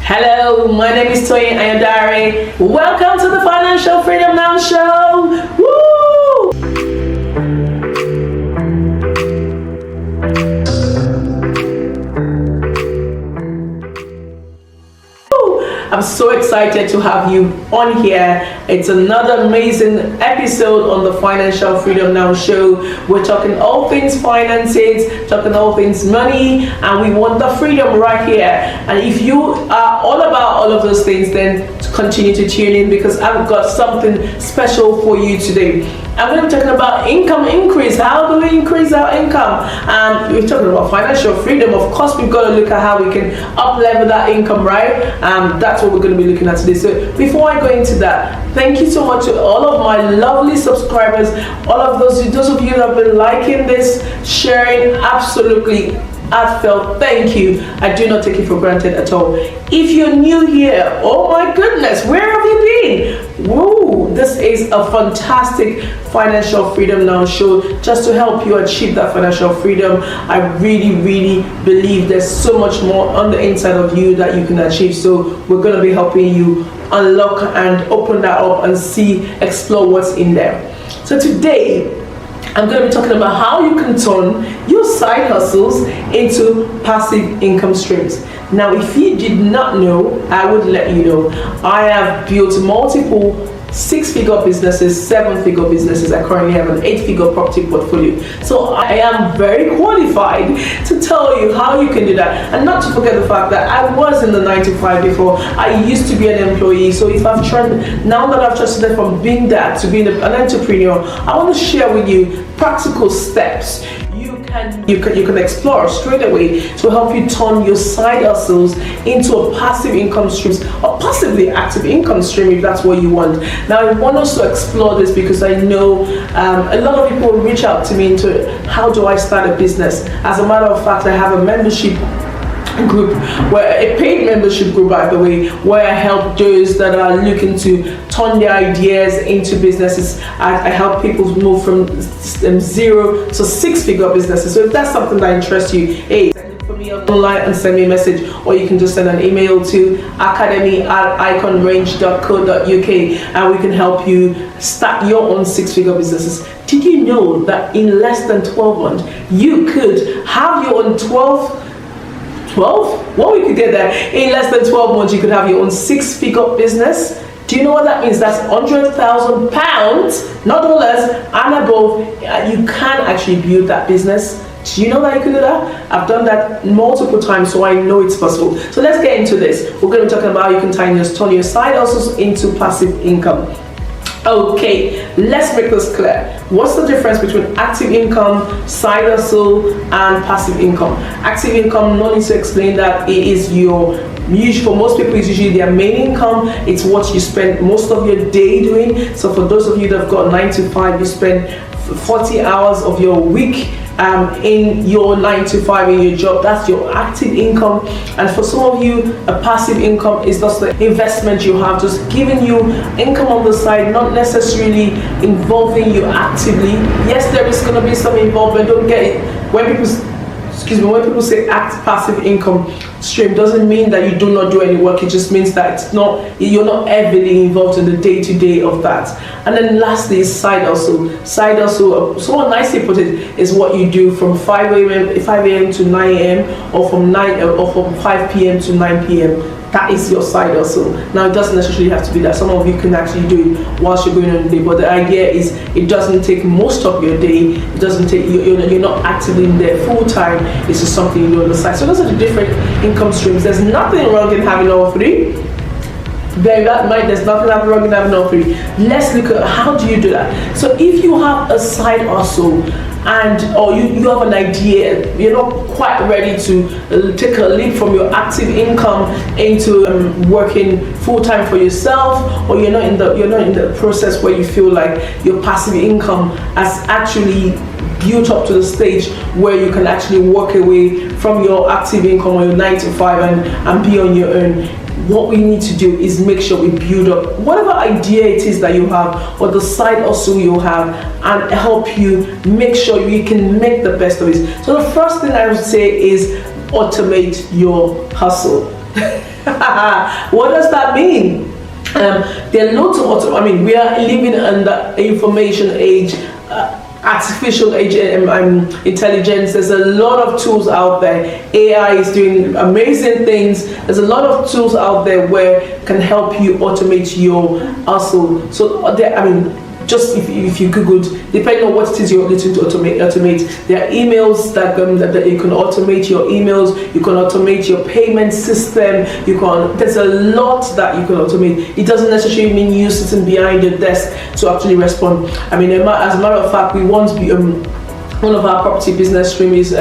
Hello, my name is Toyin Ayandare. Welcome to the Financial Freedom Now Show. Woo! I'm so excited to have you on here. It's another amazing episode on the Financial Freedom Now Show. We're talking all things finances, talking all things money, and we want the freedom right here. And if you are all about all of those things, then continue to tune in because I've got something special for you today. I'm going to be talking about income increase. How do we increase our income? We're talking about financial freedom. Of course, we've got to look at how we can up level that income, right? That's what we're going to be looking at today. So before I go into that, thank you so much to all of my lovely subscribers, all of those of you that have been liking this, sharing, absolutely heartfelt thank you. I do not take it for granted at all. If you're new here, oh my goodness, where have you been? Woo! This is a fantastic Financial Freedom Now show just to help you achieve that financial freedom. I really believe there's so much more on the inside of you that you can achieve. So we're going to be helping you unlock and open that up and explore what's in there. So today I'm going to be talking about how you can turn your side hustles into passive income streams. Now, if you did not know, I would let you know. I have built multiple six-figure businesses, seven-figure businesses. I currently have an eight-figure property portfolio. So I am very qualified to tell you how you can do that. And not to forget the fact that I was in the 9 to 5 before. I used to be an employee. So if I've turned, now that I've transitioned from being that to being an entrepreneur, I want to share with you practical steps you can explore straight away to help you turn your side hustles into a passive income stream or possibly active income stream if that's what you want. Now, I want us to explore this because I know a lot of people reach out to me into how do I start a business. As a matter of fact, I have a membership group, a paid membership group, by the way, where I help those that are looking to turn their ideas into businesses. I help people move from 0 to six-figure businesses. So if that's something that interests you, hey, send it for me online and send me a message, or you can just send an email to academy@iconrange.co.uk and we can help you start your own six-figure businesses. Did you know that in less than 12 months you could have your own 12? Well, we could get there. In less than 12 months, you could have your own six-figure business. Do you know what that means? That's £100,000, not dollars, and above. You can actually build that business. Do you know that you can do that? I've done that multiple times, so I know it's possible. So let's get into this. We're going to be talking about how you can turn your side hustles into passive income. Okay, let's make this clear. What's the difference between active income, side hustle, and passive income? Active income, no need to explain that. It is for most people, it's usually their main income. It's what you spend most of your day doing. So for those of you that have got 9 to 5, you spend 40 hours of your week in your 9 to 5 in your job. That's your active income. And for some of you, a passive income is just the investment you have, just giving you income on the side, not necessarily involving you actively. Yes, there is going to be some involvement. Don't get it. When people say passive income stream, doesn't mean that you do not do any work. It just means that you're not heavily involved in the day-to-day of that. And then lastly is side hustle. Side hustle, someone nicely put it, is what you do from 5 a.m. to 9 a.m. or from 5 p.m. to 9 p.m. That is your side hustle. Now, it doesn't necessarily have to be that. Some of you can actually do it whilst you're going on the day, but the idea is it doesn't take most of your day. It doesn't take you're not actively in there full time. It's just something you do on the side. So those are the different income streams. There's nothing wrong in having all three. Bear that in mind, there's nothing wrong in having all three. Let's look at how do you do that. So if you have a side hustle or you have an idea, you're not quite ready to take a leap from your active income into working full-time for yourself, or you're not in the process where you feel like your passive income has actually built up to the stage where you can actually walk away from your active income or your 9 to 5 and be on your own. What we need to do is make sure we build up whatever idea it is that you have or the side hustle you have and help you make sure you can make the best of it. So the first thing I would say is automate your hustle. What does that mean? There are loads of we are living in the information age, artificial age, intelligence. There's a lot of tools out there. AI is doing amazing things. There's a lot of tools out there where can help you automate your hustle. So just if you Googled, depending on what it is you're looking to automate, there are emails that you can automate your emails, you can automate your payment system, there's a lot that you can automate. It doesn't necessarily mean you sitting behind your desk to actually respond. As a matter of fact, we once one of our property business stream is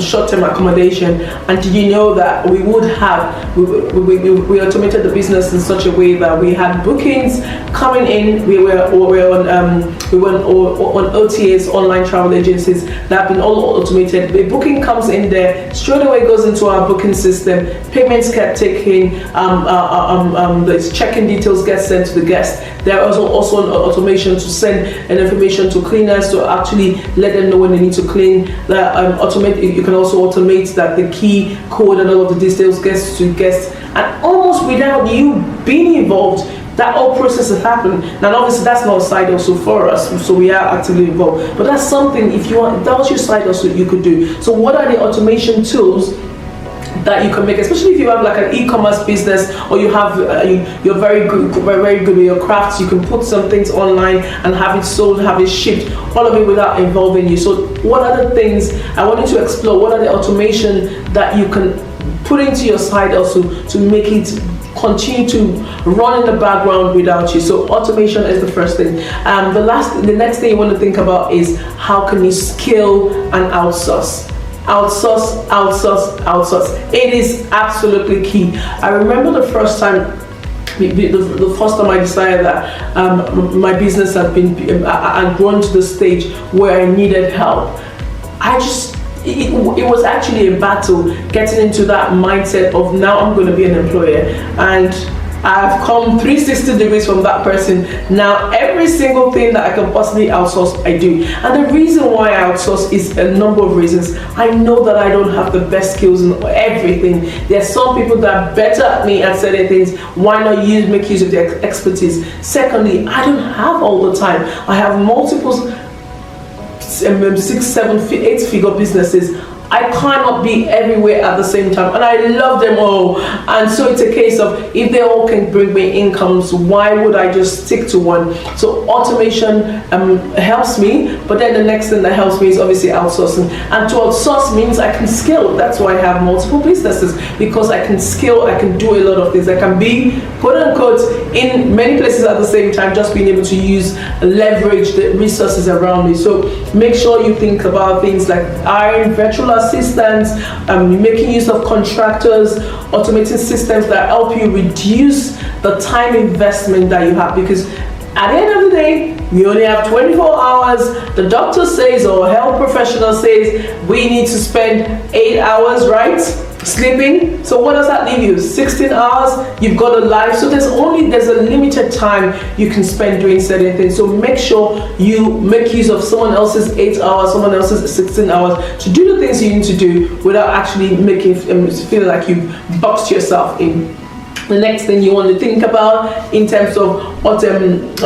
short-term accommodation, and did you know that we automated the business in such a way that we had bookings coming in. We were on OTAs, online travel agencies, that have been all automated. The booking comes in there, straight away goes into our booking system, payments get taken, the check-in details get sent to the guest. There is also an automation to send an information to cleaners to actually let them know when they need to clean. You can also automate that the key code and all of the details gets to guests, and almost without you being involved, that whole process has happened. Now obviously that's not a side hustle for us, so we are actively involved, but that's something, if you want, that was your side hustle, you could do. So what are the automation tools that you can make, especially if you have like an e-commerce business, or you have you're very good with your crafts? You can put some things online and have it sold, have it shipped, all of it without involving you. So what are the things I want you to explore? What are the automation that you can put into your side also to make it continue to run in the background without you? So automation is the first thing. The next thing you want to think about is how can you scale and outsource. Outsource. It is absolutely key. I remember the first time I decided that my business had grown to the stage where I needed help. It was actually a battle getting into that mindset of now I'm going to be an employer, and I've come 360 degrees from that person. Now every single thing that I can possibly outsource, I do. And the reason why I outsource is a number of reasons. I know that I don't have the best skills in everything. There are some people that are better at me at certain things. Why not make use of their expertise? Secondly, I don't have all the time. I have multiple 6, 7, 8 figure businesses. I cannot be everywhere at the same time, and I love them all. And so it's a case of, if they all can bring me incomes, why would I just stick to one? So automation helps me, but then the next thing that helps me is obviously outsourcing. And to outsource means I can scale. That's why I have multiple businesses, because I can scale, I can do a lot of things. I can be, quote unquote, in many places at the same time, just being able to leverage the resources around me. So make sure you think about things like hiring virtual assistants, making use of contractors, automating systems that help you reduce the time investment that you have, because at the end of the day, we only have 24 hours. The doctor says, or health professional says, we need to spend 8 hours, right? Sleeping. So what does that leave you? 16 hours. You've got a life. So there's a limited time you can spend doing certain things. So make sure you make use of someone else's 8 hours, someone else's 16 hours to do the things you need to do without actually feeling like you've boxed yourself in. The next thing you want to think about in terms of turning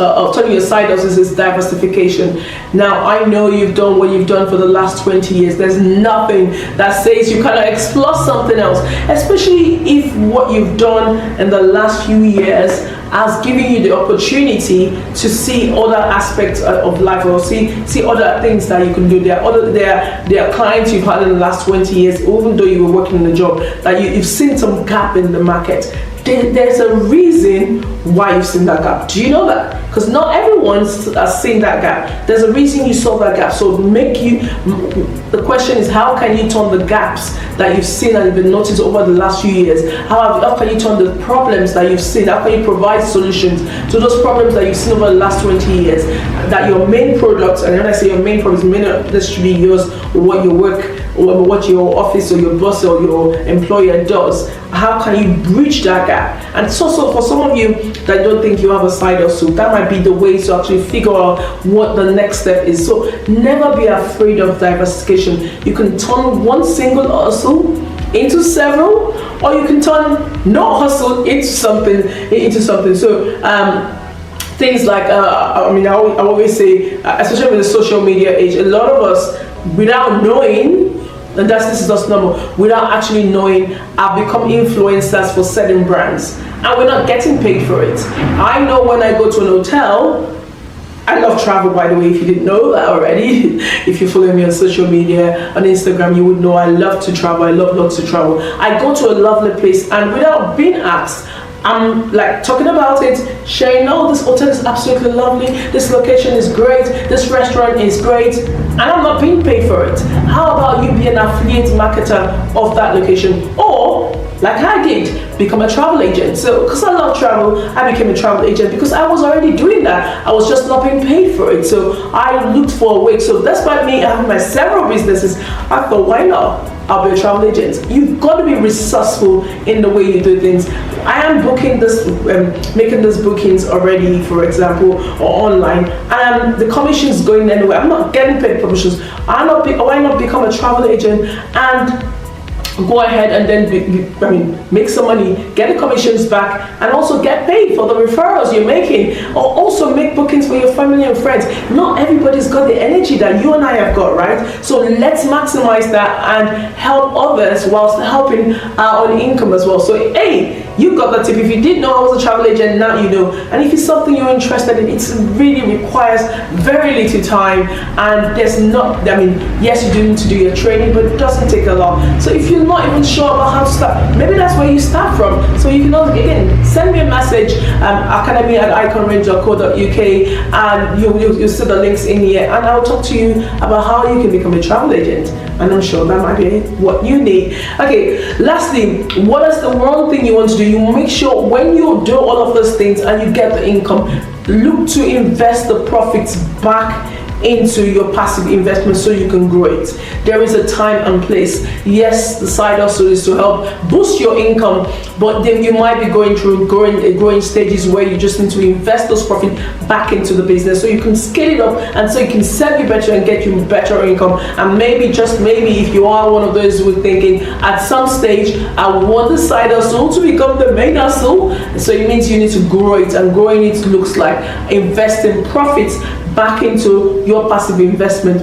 your side hustles is diversification. Now, I know you've done what you've done for the last 20 years. There's nothing that says you cannot explore something else, especially if what you've done in the last few years has given you the opportunity to see other aspects of life, or see other things that you can do. There are clients you've had in the last 20 years, even though you were working in a job, that you've seen some gap in the market. There's a reason why you've seen that gap. Do you know that? Because not everyone has seen that gap. There's a reason you saw that gap. So the question is, how can you turn the gaps that you've seen and been noticed over the last few years? How can you turn the problems that you've seen? How can you provide solutions to those problems that you've seen over the last 20 years? That your main product, and when I say your main product, it may not necessarily be yours, or what your work, or what your office or your boss or your employer does. How can you bridge that gap? And so for some of you that don't think you have a side hustle, that might be the way to actually figure out what the next step is. So never be afraid of diversification. You can turn one single hustle into several, or you can turn no hustle into something. So things like I always say, especially with the social media age, a lot of us, without knowing, and this is just normal, without actually knowing, I've become influencers for certain brands, and we're not getting paid for it. I know when I go to an hotel, I love travel, by the way, if you didn't know that already. If you follow me on social media, on Instagram, you would know I love to travel. I love lots to travel. I go to a lovely place, and without being asked, I'm like talking about it, sharing, oh, this hotel is absolutely lovely, this location is great, this restaurant is great, and I'm not being paid for it. How about you be an affiliate marketer of that location? Or, like I did, become a travel agent. So, because I love travel, I became a travel agent because I was already doing that. I was just not being paid for it. So, I looked for a way. So, despite me having my several businesses, I thought, why not? I'll be a travel agent. You've got to be resourceful in the way you do things. I am booking this, making these bookings already, for example, or online, and the commission is going anywhere. I'm not getting paid commissions. Why not become a travel agent and go ahead and then make some money, get the commissions back, and also get paid for the referrals you're making, or also make bookings for your family and friends. Not everybody's got the energy that you and I have got, right? So let's maximize that and help others whilst helping our own income as well. So hey, you got that tip. If you didn't know I was a travel agent, now you know. And if it's something you're interested in, it really requires very little time, and there's not, yes, you do need to do your training, but it doesn't take a lot. So if you're not even sure about how to start, maybe that's where you start from. So you can also, again, send me a message, academy@iconrange.co.uk, and you'll see the links in here, and I'll talk to you about how you can become a travel agent. And I'm sure that might be what you need. Okay, lastly, what is the one thing you want to do? You make sure when you do all of those things and you get the income, look to invest the profits back into your passive investment so you can grow it. There is a time and place. Yes, the side hustle is to help boost your income, but then you might be going through growing stages where you just need to invest those profits back into the business so you can scale it up, and so you can serve you better and get you better income. And maybe, just maybe, if you are one of those who are thinking at some stage, I want the side hustle to become the main hustle, so it means you need to grow it, and growing it looks like investing profits back into your passive investment.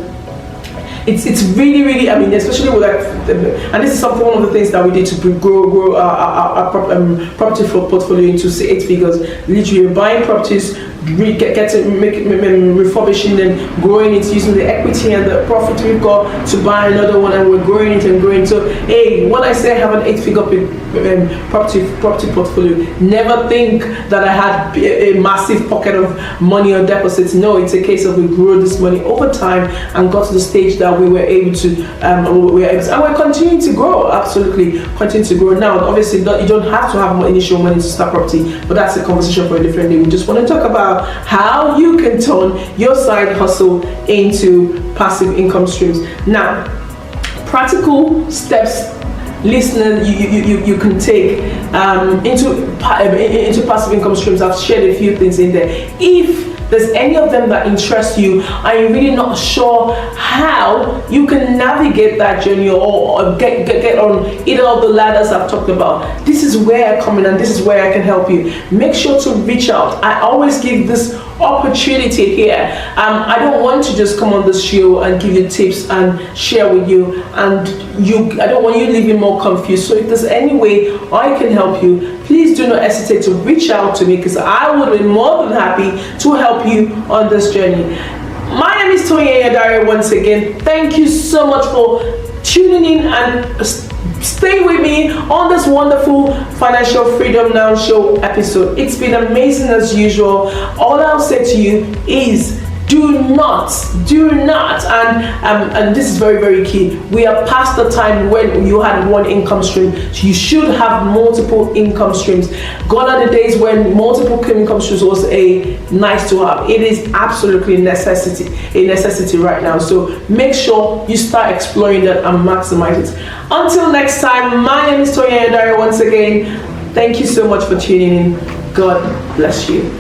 It's really, especially with and this is one of the things that we did to grow our property portfolio into 8 figures. Literally buying properties, refurbishing them, growing it using the equity and the profit we've got to buy another one, and we're growing it and growing. So hey, when I say I have an 8-figure property portfolio, never think that I had a massive pocket of money or deposits. No, it's a case of we grew this money over time and got to the stage that we were able to, and we're continuing to grow. Absolutely continue to grow. Now, obviously, you don't have to have initial money to start property, but that's a conversation for a different day. We just want to talk about how you can turn your side hustle into passive income streams. Now, practical steps, listener, you can take into passive income streams. I've shared a few things in there. If there's any of them that interest you and you're really not sure how you can navigate that journey or get on either of the ladders I've talked about, this is where I come in and this is where I can help you. Make sure to reach out. I always give this opportunity here. I don't want to just come on this show and give you tips and share with you, and I don't want you leaving more confused. So if there's any way I can help you, please do not hesitate to reach out to me, because I would be more than happy to help you on this journey. My name is Toyin Ayandare once again. Thank you so much for tuning in and stay with me on this wonderful Financial Freedom Now Show episode. It's been amazing as usual. All I'll say to you is do not, and this is very, very key. We are past the time when you had one income stream. You should have multiple income streams. Gone are the days when multiple income streams was a nice to have. It is absolutely a necessity right now. So make sure you start exploring that and maximize it. Until next time, my name is Toyin Ayandare once again. Thank you so much for tuning in. God bless you.